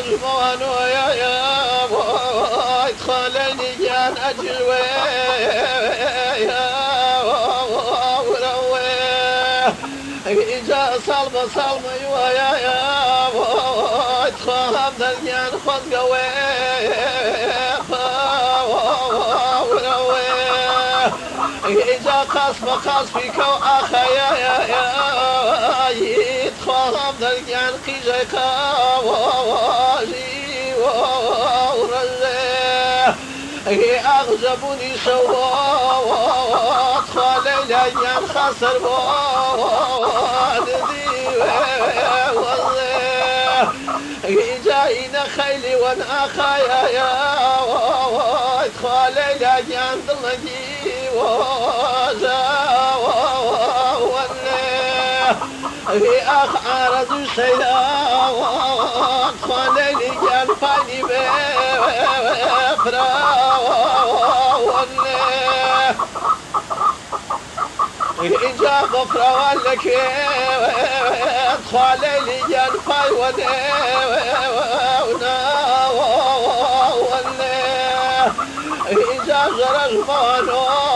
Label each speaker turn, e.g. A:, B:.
A: غرج موانو يا بوي خليني جان أجلوي يا وروي إجا صلمة يا بوي خام دلجان خذ قوي وروي إجا قصفك وأخايا يا يتخام دلجان قيجيكا واجي ورزي أغزبوني سوات خالي لجان خسر والدي وزي جاينا خيلي وانا أخايا يا خالي لجان ضلجي وزا أخ عرض سيداوات خالي لجان فاني بفرا إجا غفرا ولك خالي لجان فاي وديونا إجا غرج مانو